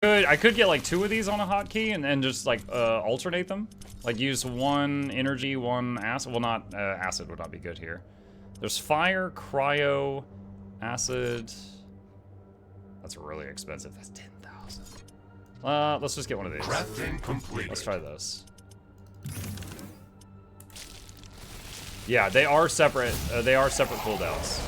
I could get like 2 of these on a hotkey and then just like alternate them. Like use 1 energy, 1 acid. Well, not acid would not be good here. There's fire, cryo, acid. That's really expensive. That's 10,000. Let's just get one of these. Crafting completed. Let's try this. Yeah, they are separate. They are separate cooldowns.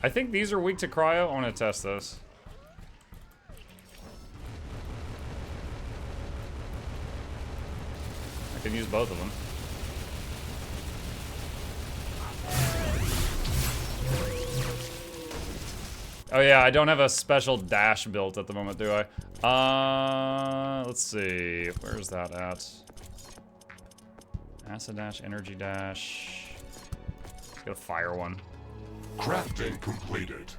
I think these are weak to cryo. I want to test this. I can use both of them. Oh yeah, I don't have a special dash built at the moment, do I? Let's see. Where's that at? Acid dash, energy dash. Let's get a fire one. Crafting completed.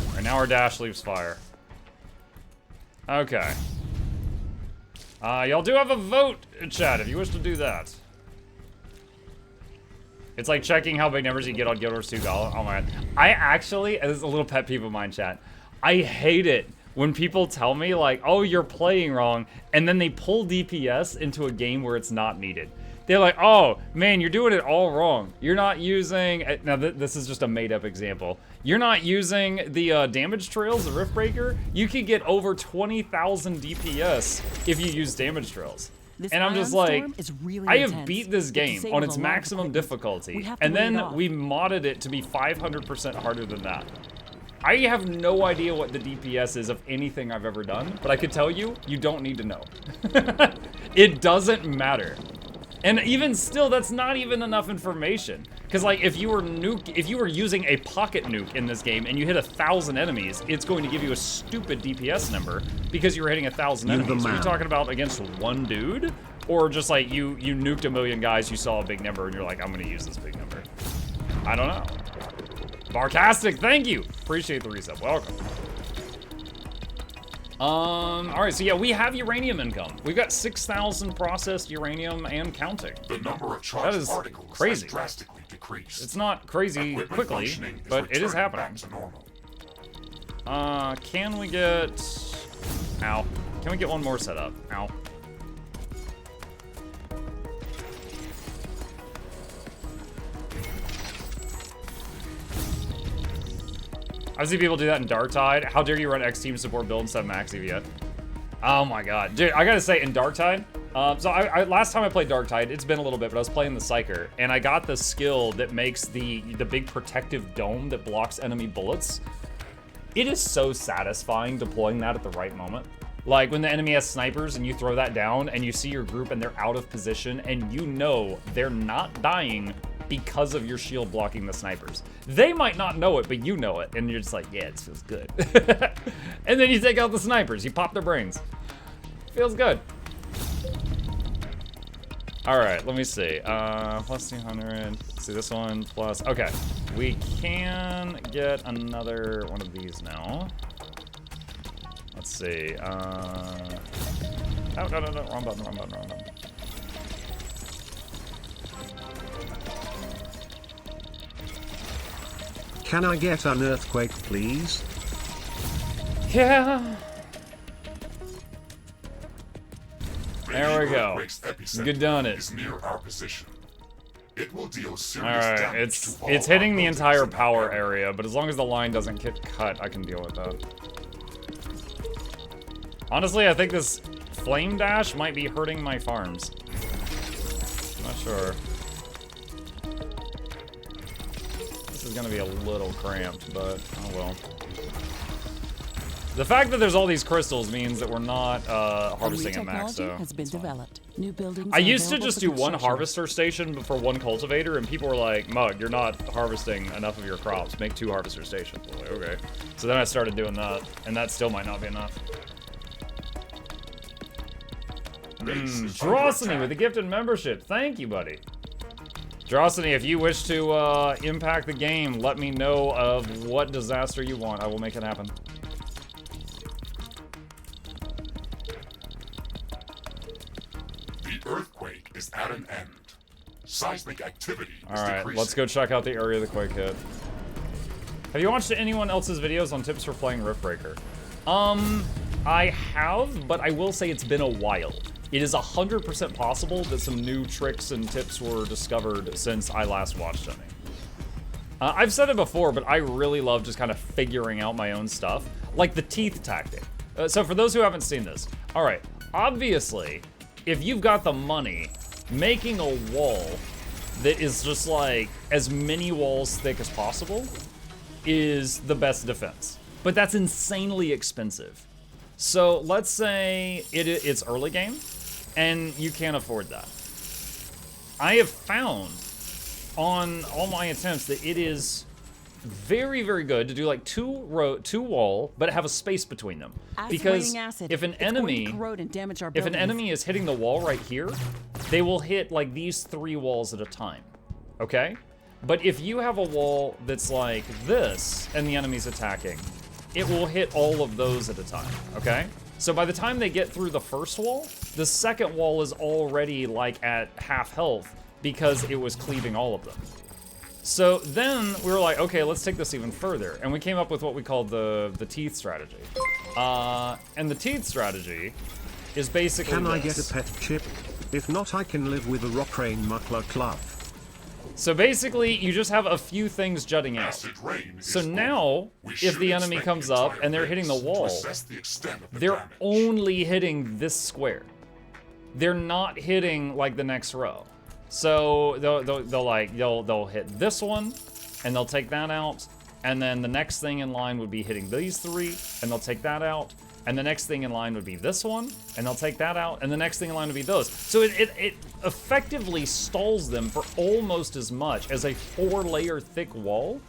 Alright, now our dash leaves fire. Okay. Y'all do have a vote, chat, if you wish to do that. It's like checking how big numbers you get on Guild Wars 2 Gala. Oh my god. I actually, this is a little pet peeve of mine, chat. I hate it when people tell me, like, oh, you're playing wrong, and then they pull DPS into a game where it's not needed. They're like, oh, man, you're doing it all wrong. You're not using... Now, this is just a made-up example. You're not using the damage trails, the Riftbreaker. You could get over 20,000 DPS if you use damage trails. And I'm just like, really I have beat this game on its maximum difficulty, and then we modded it to be 500% harder than that. I have no idea what the DPS is of anything I've ever done, but I could tell you, you don't need to know. It doesn't matter. And even still, that's not even enough information. Because like, if you were using a pocket nuke in this game and you hit 1,000 enemies, it's going to give you a stupid DPS number because you were hitting 1,000 enemies. Are you talking about against one dude? Or just like, you nuked a million guys, you saw a big number, and you're like, I'm gonna use this big number. I don't know. Barcastic, thank you! Appreciate the reset, welcome. Alright, so yeah, we have uranium income. We've got 6,000 processed uranium and counting. The number of charged particles crazy. has drastically decreased. It's not crazy quickly, but it is happening. Can we get... Ow. Can we get one more set up? Ow. I've seen people do that in Darktide. How dare you run X-Team support build instead of Max EV yet? Oh my god. Dude, I gotta say, in Darktide, last time I played Darktide, it's been a little bit, but I was playing the Psyker, and I got the skill that makes the big protective dome that blocks enemy bullets. It is so satisfying deploying that at the right moment. Like, when the enemy has snipers and you throw that down, and you see your group and they're out of position, and you know they're not dying because of your shield blocking the snipers. They might not know it, but you know it, and you're just like, yeah, this feels good. And then you take out the snipers, you pop their brains. Feels good. All right, let me see. Plus 200, let's see this one, plus, okay. We can get another one of these now. Let's see, oh, no, wrong button. Can I get an earthquake, please? Yeah. There we go. Good done it. Is near our position. It will deal serious damage. It's hitting the entire power area, but as long as the line doesn't get cut, I can deal with that. Honestly, I think this flame dash might be hurting my farms. Not sure. This is gonna be a little cramped, but oh well. The fact that there's all these crystals means that we're not harvesting at max, so has been developed. New buildings I used to just do one harvester station for one cultivator, and people were like, Mug, you're not harvesting enough of your crops. Make 2 harvester stations. I was like, okay. So then I started doing that, and that still might not be enough. Drosany with a gifted membership. Thank you, buddy. Drosiny, if you wish to impact the game, let me know of what disaster you want. I will make it happen. The earthquake is at an end. Seismic activity is Alright, decreasing. let's go check out the area the quake hit. Have you watched anyone else's videos on tips for playing Riftbreaker? I have, but I will say it's been a while. It is 100% possible that some new tricks and tips were discovered since I last watched any. I've said it before, but I really love just kind of figuring out my own stuff. Like the teeth tactic. So for those who haven't seen this, all right, obviously, if you've got the money, making a wall that is just like as many walls thick as possible is the best defense. But that's insanely expensive. So let's say it's early game, and you can't afford that. I have found on all my attempts that it is very, very good to do like two wall, but have a space between them. Because if an enemy is hitting the wall right here, they will hit like these 3 walls at a time. Okay? But if you have a wall that's like this and the enemy's attacking, it will hit all of those at a time, okay? So by the time they get through the first wall, the second wall is already like at half health because it was cleaving all of them. So then we were like, okay, let's take this even further. And we came up with what we called the teeth strategy. And the teeth strategy is basically Can I this. get a pet chip? If not, I can live with a rock rain Mukluk love. So basically, you just have a few things jutting out. Acid rain is So full. now, We if should the enemy expect comes the up entire and they're hitting the base to wall, assess the extent of the they're damage. only hitting this square. They're not hitting like the next row. So they'll hit this one, and they'll take that out, and then the next thing in line would be hitting these 3, and they'll take that out, and the next thing in line would be this one, and they'll take that out, and the next thing in line would be those. So it effectively stalls them for almost as much as a 4-layer thick wall,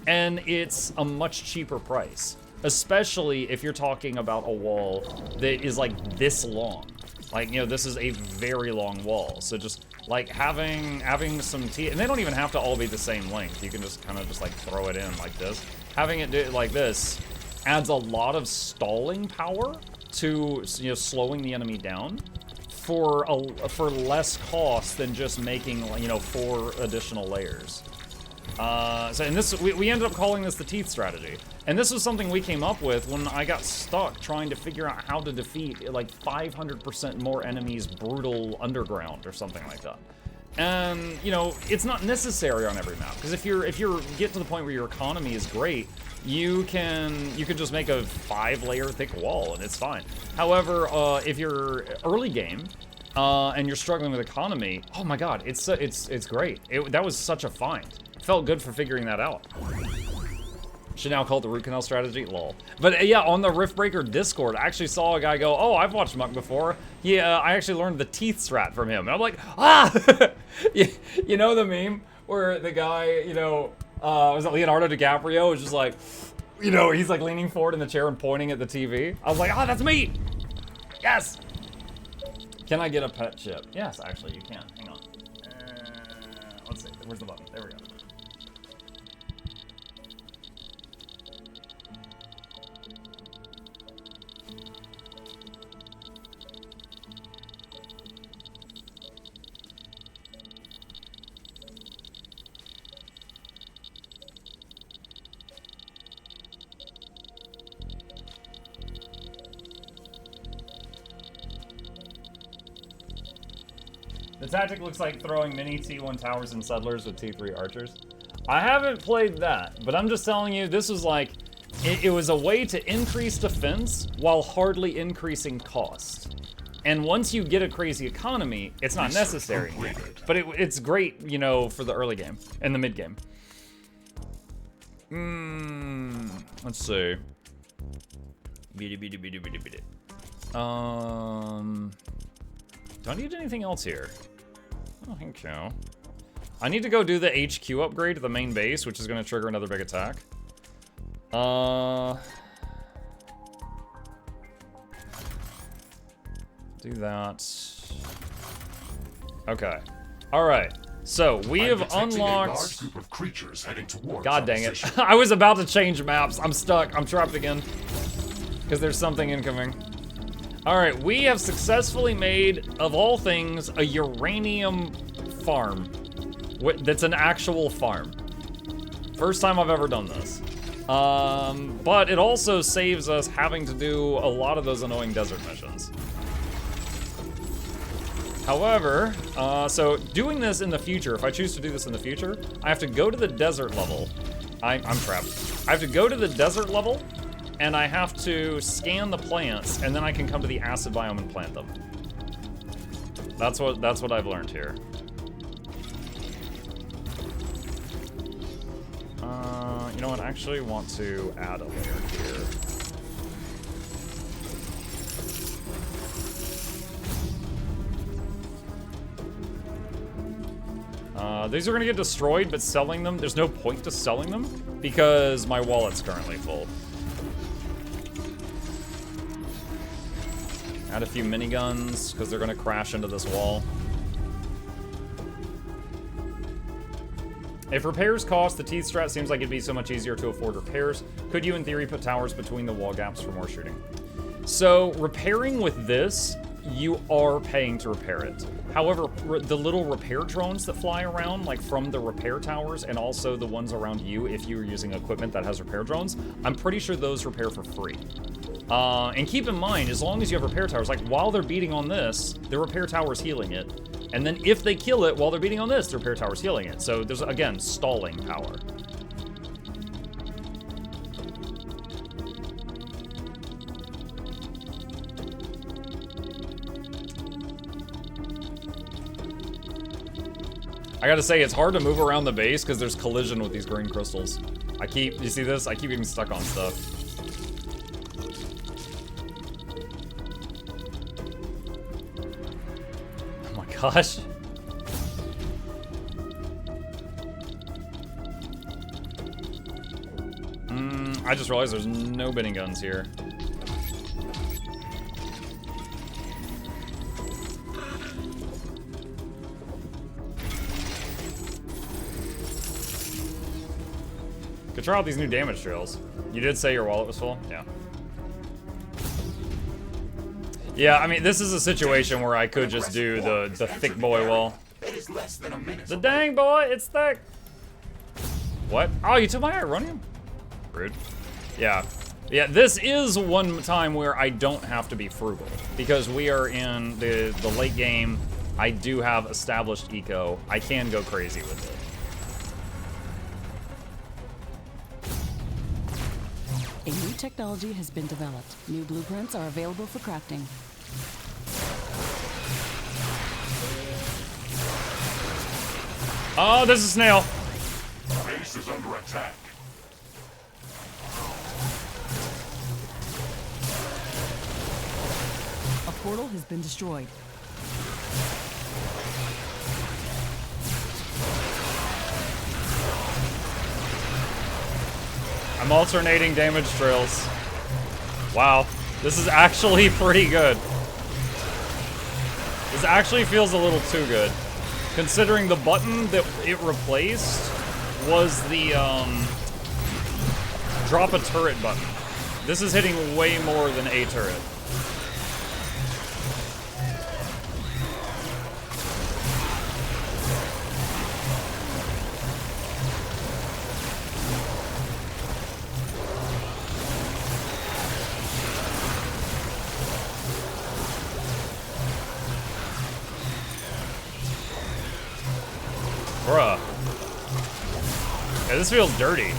and it's a much cheaper price. Especially if you're talking about a wall that is like this long. Like, you know, this is a very long wall. So just like having some teeth, and they don't even have to all be the same length. You can just kind of just like throw it in like this. Having it do it like this adds a lot of stalling power to, you know, slowing the enemy down for less cost than just making, you know, 4 additional layers. And this we ended up calling this the teeth strategy, and this was something we came up with when I got stuck trying to figure out how to defeat like 500% more enemies brutal underground or something like that. And you know, it's not necessary on every map, because if you get to the point where your economy is great, you can just make a 5-layer thick wall and it's fine. However, if you're early game and you're struggling with economy, oh my god, it's great. That was such a find. Felt good for figuring that out. Should now call it the root canal strategy, lol. But yeah, on the Riftbreaker Discord, I actually saw a guy go, oh, I've watched Muck before. Yeah, I actually learned the teeth strat from him. And I'm like, ah! You know the meme where the guy, you know, was it Leonardo DiCaprio, was just like, you know, he's like leaning forward in the chair and pointing at the TV. I was like, oh, that's me! Yes! Can I get a pet chip? Yes, actually, you can. Hang on. Let's see, where's the button? There we go. The tactic looks like throwing mini T1 towers and settlers with T3 archers. I haven't played that, but I'm just telling you, this was like, it was a way to increase defense while hardly increasing cost. And once you get a crazy economy, it's not necessary. But it's great, you know, for the early game and the mid game. Let's see. Do I need anything else here? I don't think so. I need to go do the HQ upgrade to the main base, which is going to trigger another big attack. Do that. Okay. All right. So, we I'm have detecting a large unlocked... group of creatures heading towards God our dang it. position. I was about to change maps. I'm stuck. I'm trapped again. Because there's something incoming. Alright, we have successfully made, of all things, a uranium farm. That's an actual farm. First time I've ever done this. But it also saves us having to do a lot of those annoying desert missions. However, so doing this in the future, if I choose to do this in the future, I have to go to the desert level. I'm trapped. I have to go to the desert level, and I have to scan the plants, and then I can come to the acid biome and plant them. That's what I've learned here. You know what? I actually want to add a layer here. These are gonna get destroyed, but selling them, there's no point to selling them because my wallet's currently full. Add a few miniguns because they're gonna crash into this wall. If repairs cost, the teeth strat seems like it'd be so much easier to afford repairs. Could you, in theory, put towers between the wall gaps for more shooting? So, repairing with this, you are paying to repair it. However, the little repair drones that fly around, like from the repair towers, and also the ones around you if you're using equipment that has repair drones, I'm pretty sure those repair for free. And keep in mind, as long as you have repair towers, like while they're beating on this, the repair tower's healing it. And then if they kill it while they're beating on this, the repair tower's healing it. So there's, again, stalling power. I gotta say, it's hard to move around the base because there's collision with these green crystals. You see this? I keep getting stuck on stuff. Oh my gosh. I just realized there's no binning guns here. Could try out these new damage trails. You did say your wallet was full? Yeah. Yeah, I mean, this is a situation where I could just do the thick boy wall. The dang boy, it's thick! What? Oh, you took my Ironium? Rude. Yeah. Yeah, this is one time where I don't have to be frugal. Because we are in the late game. I do have established eco. I can go crazy with it. A new technology has been developed. New blueprints are available for crafting. Oh, there's a snail. Base is under attack. A portal has been destroyed. I'm alternating damage trails. Wow, this is actually pretty good. This actually feels a little too good. Considering the button that it replaced was the drop a turret button. This is hitting way more than a turret. Bruh. Yeah, this feels dirty.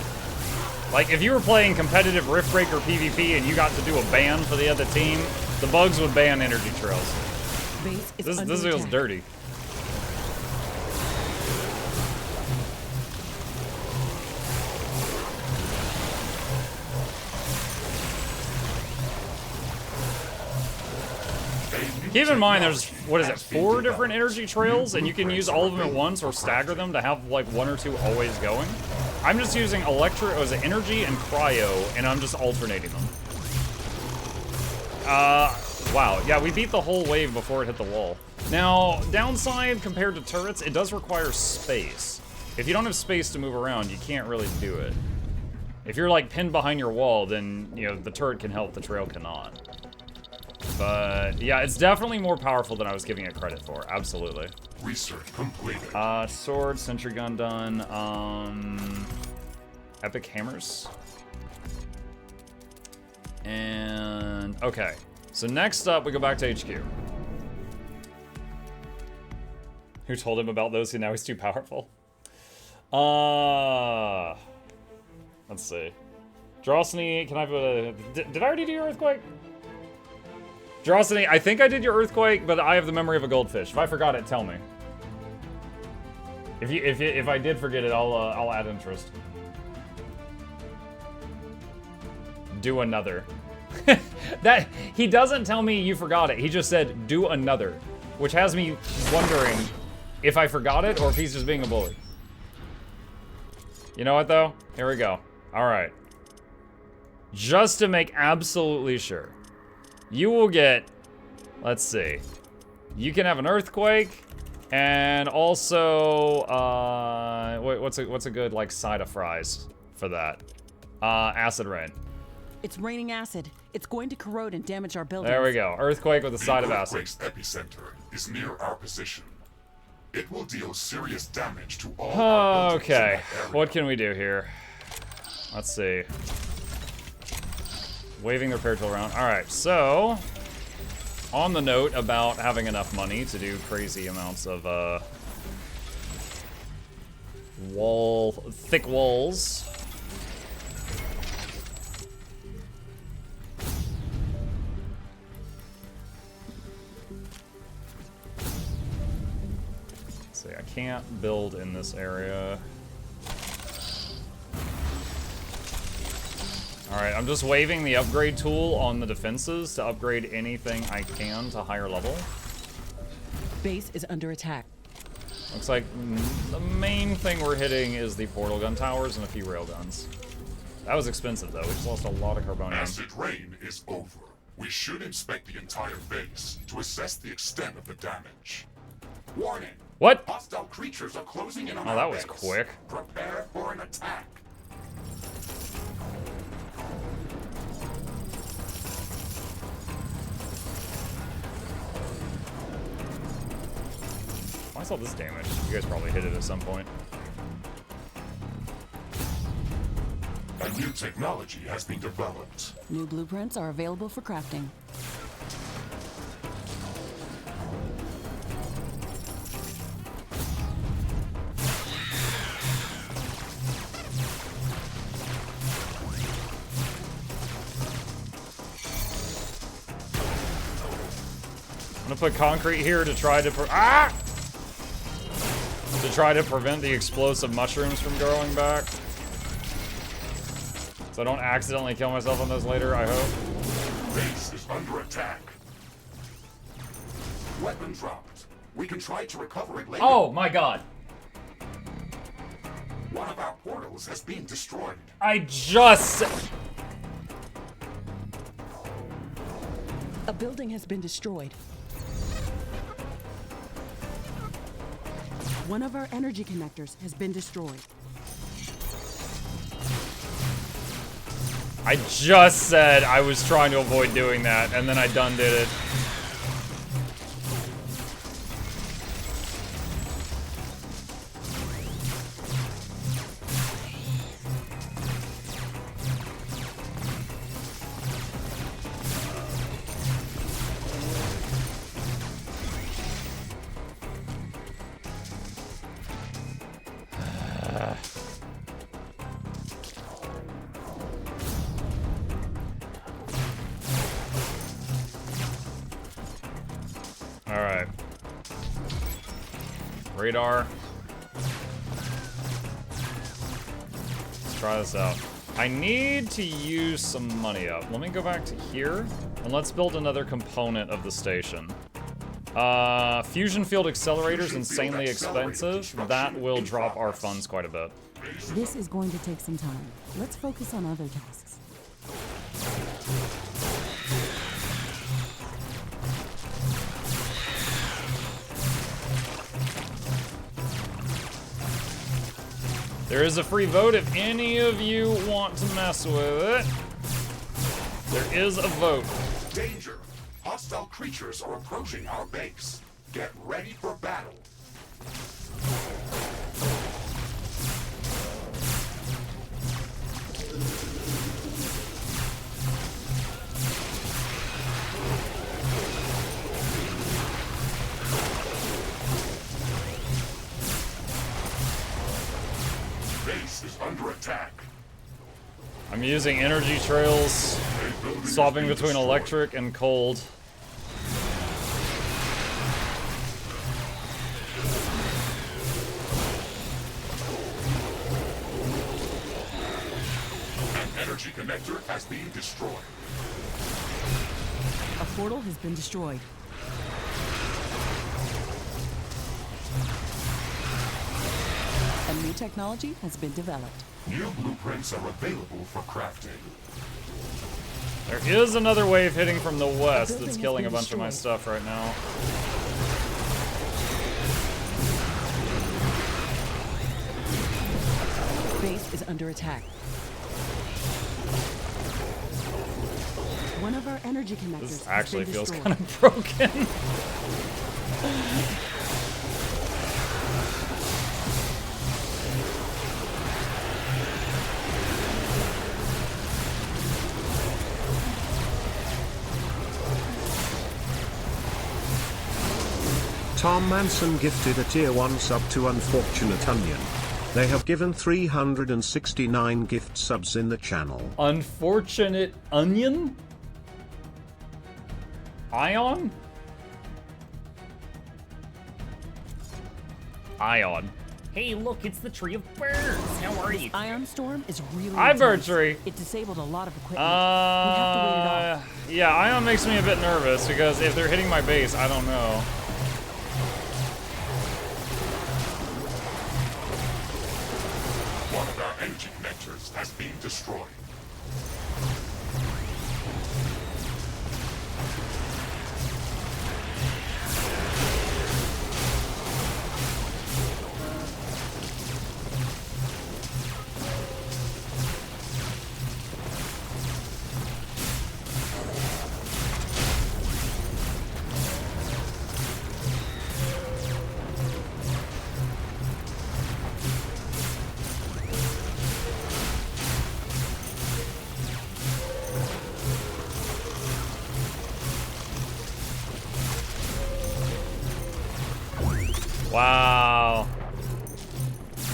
Like, if you were playing competitive Riftbreaker PvP and you got to do a ban for the other team, the bugs would ban energy trails. Base is This under feels attack. dirty. Keep in mind, there's, what is it, 4 different energy trails, and you can use all of them at once or stagger them to have, like, 1 or 2 always going. I'm just using energy and cryo, and I'm just alternating them. Wow, yeah, we beat the whole wave before it hit the wall. Now, downside compared to turrets, it does require space. If you don't have space to move around, you can't really do it. If you're like pinned behind your wall, then, you know, the turret can help, the trail cannot. But yeah, it's definitely more powerful than I was giving it credit for. Absolutely. Research completed. Sword, sentry gun done. Epic hammers. And okay. So next up, we go back to HQ. Who told him about those? Now he's too powerful. Let's see. Drosny, can I have a... Did I already do your earthquake? Drosny, I think I did your earthquake, but I have the memory of a goldfish. If I forgot it, tell me. If I did forget it, I'll add interest. Do another. That he doesn't tell me you forgot it. He just said do another, which has me wondering if I forgot it or if he's just being a bully. You know what though? Here we go. All right. Just to make absolutely sure, you will get. Let's see. You can have an earthquake, and also what's a good like side of fries for that? Acid rain. It's raining acid. It's going to corrode and damage our buildings. There we go. Earthquake with a side of acid. The earthquake's epicenter is near our position. It will deal serious damage to all our buildings in Okay. that area. What can we do here? Let's see. Waving the repair tool around. All right. So, on the note about having enough money to do crazy amounts of thick walls. See, I can't build in this area. Alright, I'm just waving the upgrade tool on the defenses to upgrade anything I can to higher level. Base is under attack. Looks like the main thing we're hitting is the portal gun towers and a few rail guns. That was expensive though, we just lost a lot of carbonium. Acid rain is over. We should inspect the entire base to assess the extent of the damage. Warning! What? Hostile creatures are closing in on Oh, our that was base. quick. Prepare for an attack. Why is all this damage? You guys probably hit it at some point. A new technology has been developed. New blueprints are available for crafting. I'm gonna put concrete here to try to prevent the explosive mushrooms from growing back. So I don't accidentally kill myself on those later, I hope. Base is under attack. Weapon dropped. We can try to recover it later. Oh my god. One of our portals has been destroyed. I just... A building has been destroyed. One of our energy connectors has been destroyed. I just said I was trying to avoid doing that, and then I done did it. Alright. Radar. Let's try this out. I need to use some money up. Let me go back to here, and let's build another component of the station. Fusion field accelerators, insanely expensive. That will drop our funds quite a bit. This is going to take some time. Let's focus on other tasks. There is a free vote if any of you want to mess with it. There is a vote. Danger! Hostile creatures are approaching our base. Get ready for battle. Base is under attack. I'm using energy trails, swapping between electric and cold. An energy connector has been destroyed. A portal has been destroyed. A new technology has been developed. New blueprints are available for crafting. There is another wave hitting from the west building that's has killing a been bunch of my destroyed. stuff right now. Base is under attack. One of our energy connectors This has actually been feels destroyed. kind of broken. Tom Manson gifted a tier 1 sub to Unfortunate Onion. They have given 369 gift subs in the channel. Unfortunate Onion? Ion? Ion. Hey, look, it's the Tree of Birds. How are you? Ion Storm is really Hi, Bird intense. Tree. It disabled a lot of equipment. We have to wait it off. Yeah, Ion makes me a bit nervous because if they're hitting my base, I don't know. One of our energy connectors has been destroyed. Wow.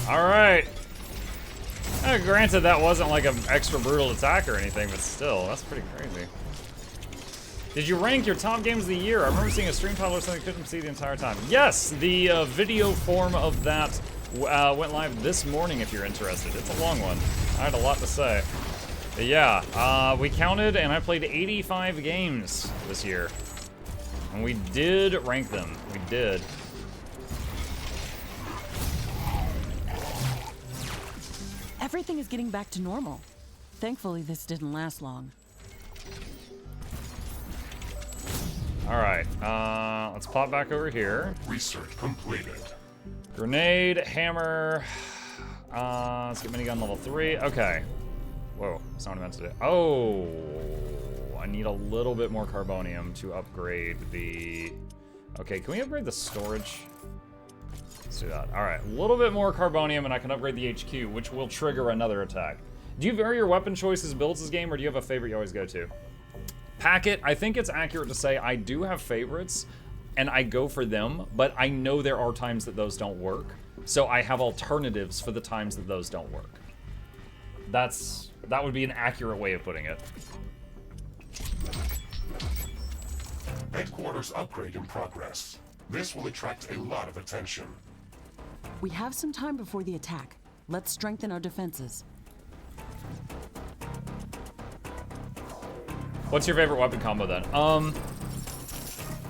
Alright. Granted, that wasn't like an extra brutal attack or anything, but still, that's pretty crazy. Did you rank your top games of the year? I remember seeing a stream title or something, couldn't see the entire time. Yes, the video form of that went live this morning if you're interested. It's a long one. I had a lot to say. But yeah, we counted and I played 85 games this year. And we did rank them. We did. Everything is getting back to normal. Thankfully, this didn't last long. Alright, let's pop back over here. Research completed. Grenade, hammer. Let's get minigun level 3. Okay. Whoa, that's not what I meant to do. Oh, I need a little bit more carbonium to upgrade the... Okay, can we upgrade the storage? Let's do that. All right, a little bit more carbonium and I can upgrade the HQ, which will trigger another attack. Do you vary your weapon choices builds this game, or do you have a favorite you always go to? Packet, I think it's accurate to say I do have favorites, and I go for them, but I know there are times that those don't work. So I have alternatives for the times that those don't work. That would be an accurate way of putting it. Headquarters upgrade in progress. This will attract a lot of attention. We have some time before the attack. Let's strengthen our defenses. What's your favorite weapon combo then?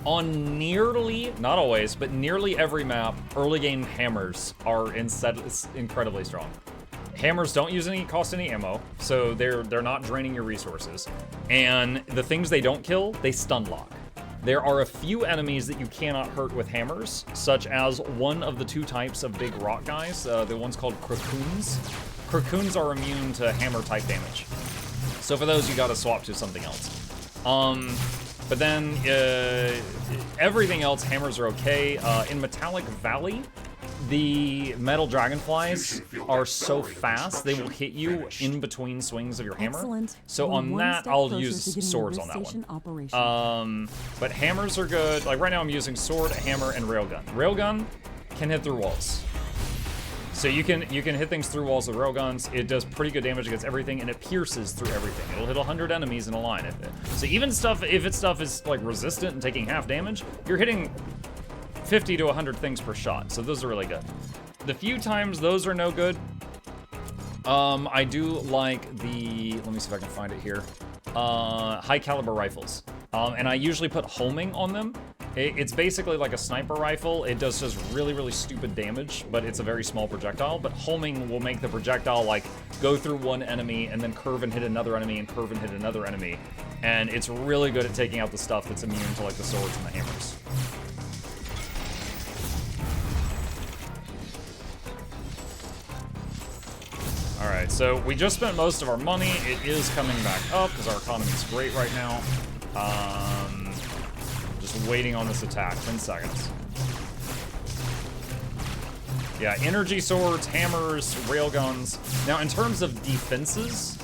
On nearly, not always, but nearly every map, early game hammers are incredibly strong. Hammers don't cost any ammo, so they're not draining your resources. And the things they don't kill, they stun lock. There are a few enemies that you cannot hurt with hammers, such as one of the 2 types of big rock guys, the one's called Krakoons. Krakoons are immune to hammer type damage. So for those, you gotta swap to something else. But then, everything else, hammers are okay. In Metallic Valley, the metal dragonflies are so fast, they will hit you in between swings of your hammer. Excellent. So We're on one that, step I'll closer to use getting swords the on that station one. operational. But hammers are good. Like right now I'm using sword, hammer, and railgun. Railgun can hit through walls. So you can hit things through walls with railguns. It does pretty good damage against everything, and it pierces through everything. It'll hit 100 enemies in a line. So even if its stuff is like resistant and taking half damage, you're hitting 50 to 100 things per shot. So those are really good. The few times those are no good, I do like the, let me see if I can find it here, high caliber rifles. And I usually put homing on them. It's basically like a sniper rifle. It does just really, really stupid damage, but it's a very small projectile. But homing will make the projectile like go through one enemy and then curve and hit another enemy and curve and hit another enemy. And it's really good at taking out the stuff that's immune to like the swords and the hammers. Alright, so we just spent most of our money. It is coming back up because our economy is great right now. Just waiting on this attack. 10 seconds. Yeah, energy swords, hammers, railguns. Now, in terms of defenses,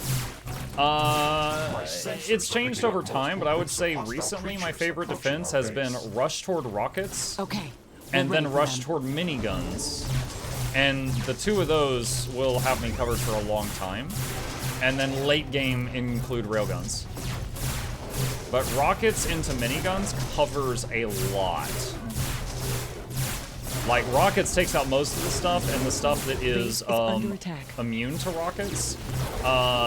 it's changed over time, but I would say recently my favorite defense has been rush toward rockets. Okay. And then rush toward miniguns. And the 2 of those will have me covered for a long time. And then late game include railguns. But rockets into miniguns covers a lot. Like, rockets takes out most of the stuff, and the stuff that is immune to rockets,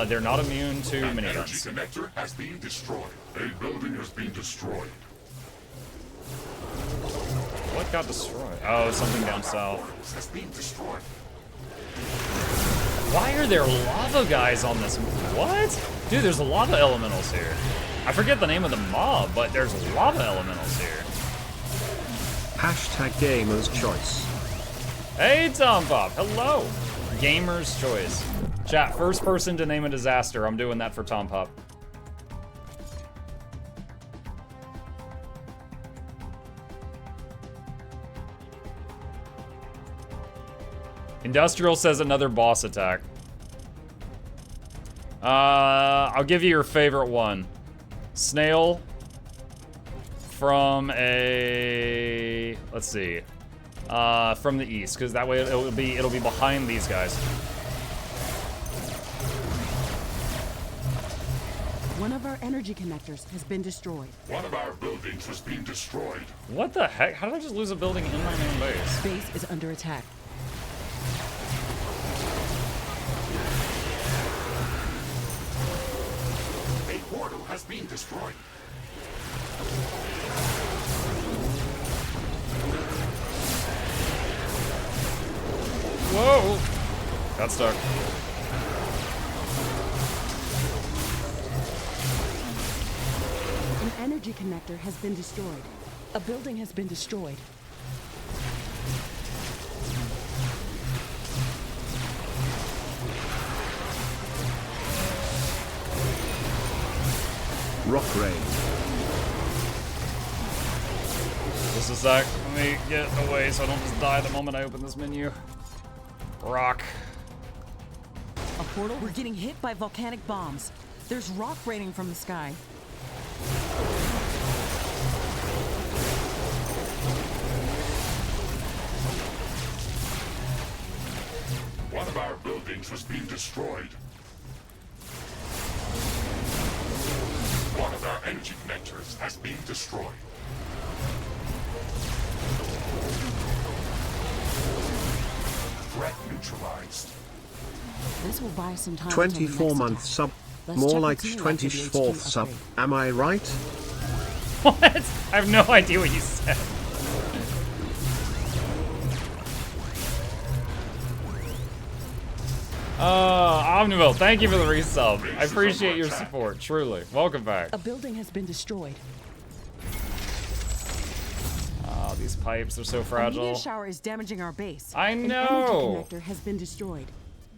they're not immune to An miniguns. energy connector has been destroyed. A building has been destroyed. What got destroyed? Oh, something down south. Has been destroyed. Why are there lava guys on this? What? Dude, there's lava elementals here. I forget the name of the mob, but there's lava elementals here. Hashtag Gamer's Choice. Hey, Tom Pop. Hello. Gamer's Choice. Chat, first person to name a disaster. I'm doing that for Tom Pop. Industrial says another boss attack. I'll give you your favorite one. Snail from a, let's see, from the east, because that way it'll be behind these guys. One of our energy connectors has been destroyed. One of our buildings has been destroyed. What the heck? How did I just lose a building in my main base? Base is under attack. A portal has been destroyed. Whoa! Got stuck. An energy connector has been destroyed. A building has been destroyed. Rock rain. Just a sec. Let me get away so I don't just die the moment I open this menu. Rock. A portal? We're getting hit by volcanic bombs. There's rock raining from the sky. One of our buildings has been destroyed. One of our energy connectors has been destroyed. Threat neutralized. This will buy some time. 24-month sub. Let's More check like the team after the 24th HQ sub. upgrade. Am I right? What? I have no idea what you said. Omniville, thank you for the resub. I appreciate your support, truly. Welcome back. A building has been destroyed. Oh, these pipes are so A fragile. meteor shower is damaging our base. I An know. energy connector has been destroyed.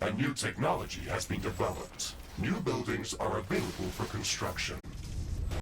A new technology has been developed. New buildings are available for construction.